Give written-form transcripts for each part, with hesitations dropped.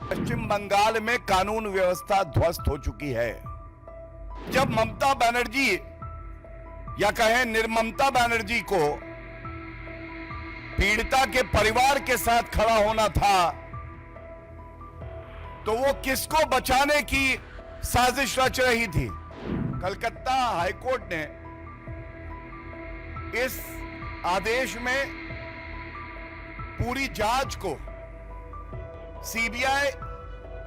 पश्चिम बंगाल में कानून व्यवस्था ध्वस्त हो चुकी है। जब ममता बनर्जी या कहें निर्ममता बनर्जी को पीड़िता के परिवार के साथ खड़ा होना था, तो वो किसको बचाने की साजिश रच रही थी। कलकत्ता हाईकोर्ट ने इस आदेश में पूरी जांच को सीबीआई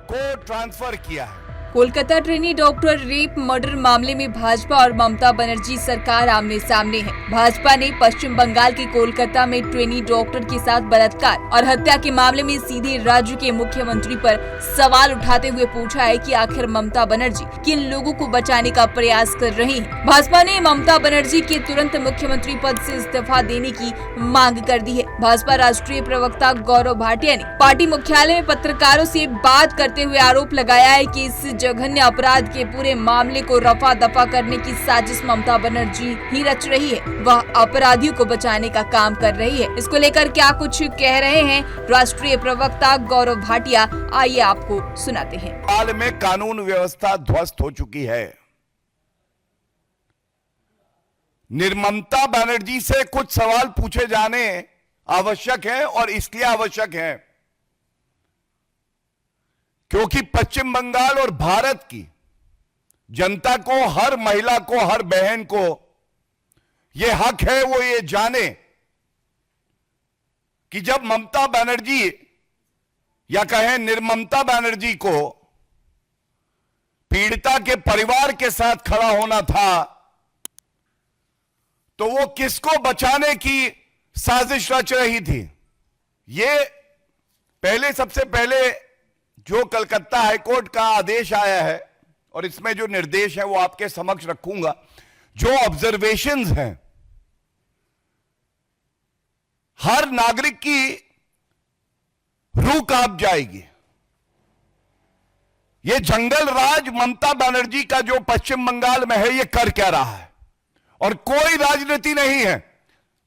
को ट्रांसफर किया है। Kolkata trainee doctor rape murder मामले में भाजपा और ममता बनर्जी सरकार आमने सामने है। भाजपा ने पश्चिम बंगाल के कोलकाता में ट्रेनी डॉक्टर के साथ बलात्कार और हत्या के मामले में सीधे राज्य के मुख्यमंत्री पर सवाल उठाते हुए पूछा है कि आखिर ममता बनर्जी किन लोगों को बचाने का प्रयास कर रही है। भाजपा ने ममता बनर्जी के तुरंत मुख्यमंत्री पद से इस्तीफा देने की मांग कर दी है। भाजपा राष्ट्रीय प्रवक्ता गौरव भाटिया ने पार्टी मुख्यालय में पत्रकारों से बात करते हुए आरोप लगाया है कि इस जघन्य अपराध के पूरे मामले को रफा दफा करने की साजिश ममता बनर्जी ही रच रही है। वह अपराधियों को बचाने का काम कर रही है। इसको लेकर क्या कुछ कह रहे हैं राष्ट्रीय प्रवक्ता गौरव भाटिया, आइए आपको सुनाते हैं। हाल में कानून व्यवस्था ध्वस्त हो चुकी है। निर्ममता बनर्जी से कुछ सवाल पूछे जाने आवश्यक है, और इसलिए आवश्यक है क्योंकि पश्चिम बंगाल और भारत की जनता को, हर महिला को, हर बहन को यह हक है वो ये जाने कि जब ममता बनर्जी या कहें निर्ममता बनर्जी को पीड़िता के परिवार के साथ खड़ा होना था, तो वो किसको बचाने की साजिश रच रही थी। ये सबसे पहले जो कलकत्ता हाईकोर्ट का आदेश आया है, और इसमें जो निर्देश है वो आपके समक्ष रखूंगा। जो ऑब्जर्वेशंस हैं, हर नागरिक की रूह कांप जाएगी। ये जंगल राज ममता बनर्जी का जो पश्चिम बंगाल में है, ये कर क्या रहा है। और कोई राजनीति नहीं है,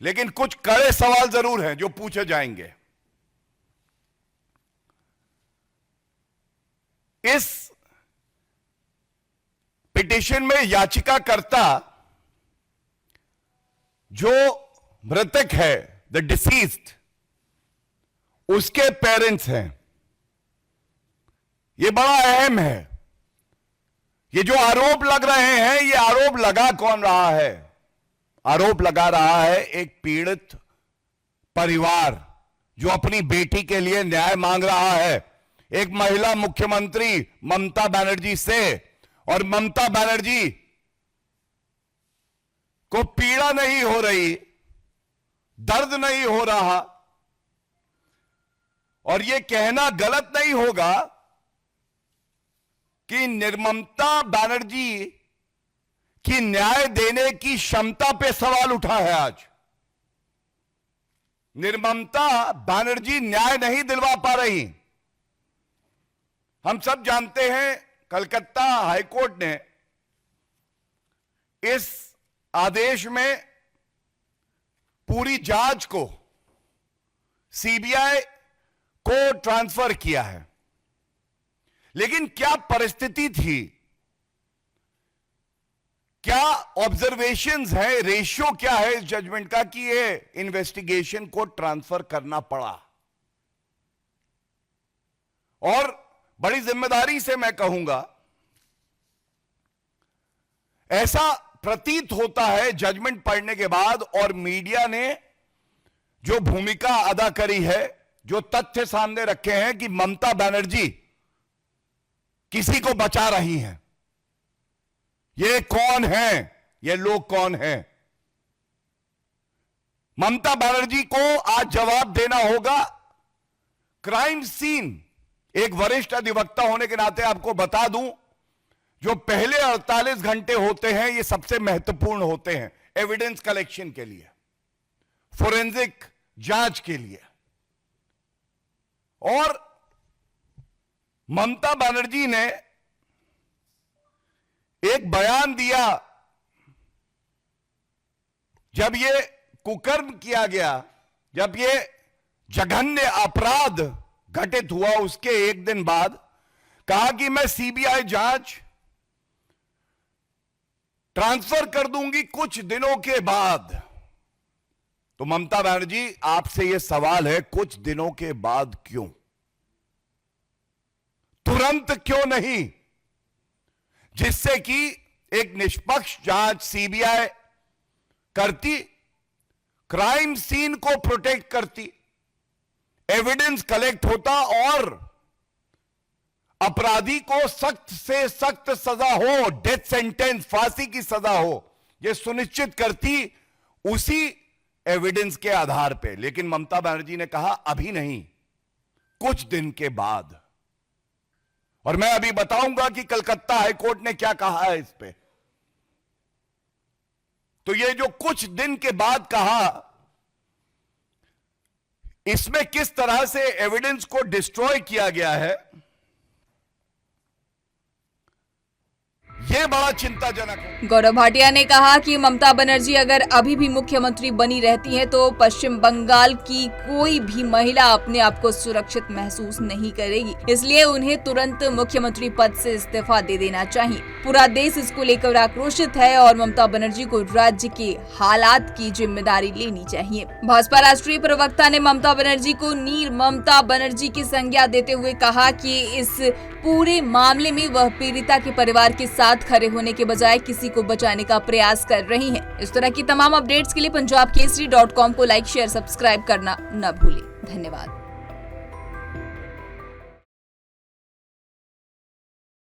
लेकिन कुछ कड़े सवाल जरूर हैं जो पूछे जाएंगे। इस पिटीशन में याचिकाकर्ता जो मृतक है, द डिसीज्ड, उसके पेरेंट्स हैं। यह बड़ा अहम है। ये जो आरोप लग रहे हैं, ये आरोप लगा कौन रहा है? आरोप लगा रहा है एक पीड़ित परिवार जो अपनी बेटी के लिए न्याय मांग रहा है, एक महिला मुख्यमंत्री ममता बनर्जी से। और ममता बनर्जी को पीड़ा नहीं हो रही, दर्द नहीं हो रहा, और यह कहना गलत नहीं होगा कि निर्ममता बनर्जी की न्याय देने की क्षमता पे सवाल उठा है। आज निर्ममता बनर्जी न्याय नहीं दिलवा पा रही। हम सब जानते हैं कलकत्ता हाईकोर्ट ने इस आदेश में पूरी जांच को सीबीआई को ट्रांसफर किया है। लेकिन क्या परिस्थिति थी, क्या ऑब्जर्वेशंस है, रेशियो क्या है इस जजमेंट का कि ये इन्वेस्टिगेशन को ट्रांसफर करना पड़ा। और बड़ी जिम्मेदारी से मैं कहूंगा, ऐसा प्रतीत होता है जजमेंट पढ़ने के बाद, और मीडिया ने जो भूमिका अदा करी है, जो तथ्य सामने रखे हैं कि ममता बनर्जी किसी को बचा रही हैं। ये कौन है, ये लोग कौन हैं? ममता बनर्जी को आज जवाब देना होगा। क्राइम सीन, एक वरिष्ठ अधिवक्ता होने के नाते आपको बता दूं, जो पहले 48 घंटे होते हैं, ये सबसे महत्वपूर्ण होते हैं एविडेंस कलेक्शन के लिए, फोरेंसिक जांच के लिए। और ममता बनर्जी ने एक बयान दिया जब ये कुकर्म किया गया, जब ये जघन्य अपराध घटित हुआ उसके एक दिन बाद कहा कि मैं सीबीआई जांच ट्रांसफर कर दूंगी कुछ दिनों के बाद। तो ममता बनर्जी, आपसे यह सवाल है, कुछ दिनों के बाद क्यों? तुरंत क्यों नहीं? जिससे कि एक निष्पक्ष जांच सीबीआई करती, क्राइम सीन को प्रोटेक्ट करती, एविडेंस कलेक्ट होता और अपराधी को सख्त से सख्त सजा हो, डेथ सेंटेंस, फांसी की सजा हो, यह सुनिश्चित करती उसी एविडेंस के आधार पे। लेकिन ममता बनर्जी ने कहा अभी नहीं, कुछ दिन के बाद। और मैं अभी बताऊंगा कि कलकत्ता हाईकोर्ट ने क्या कहा है इस पे। तो ये जो कुछ दिन के बाद कहा, इसमें किस तरह से एविडेंस को डिस्ट्रॉय किया गया है, ये बड़ा चिंताजनक है। गौरव भाटिया ने कहा कि ममता बनर्जी अगर अभी भी मुख्यमंत्री बनी रहती हैं तो पश्चिम बंगाल की कोई भी महिला अपने आप को सुरक्षित महसूस नहीं करेगी, इसलिए उन्हें तुरंत मुख्यमंत्री पद से इस्तीफा दे देना चाहिए। पूरा देश इसको लेकर आक्रोशित है और ममता बनर्जी को राज्य के हालात की जिम्मेदारी लेनी चाहिए। भाजपा राष्ट्रीय प्रवक्ता ने ममता बनर्जी को नीर ममता बनर्जी की संज्ञा देते हुए कहा कि इस पूरे मामले में वह पीड़िता के परिवार के साथ खड़े होने के बजाय किसी को बचाने का प्रयास कर रही हैं। इस तरह की तमाम अपडेट्स के लिए पंजाबकेसरी.com को लाइक, शेयर, सब्सक्राइब करना न भूलें। धन्यवाद।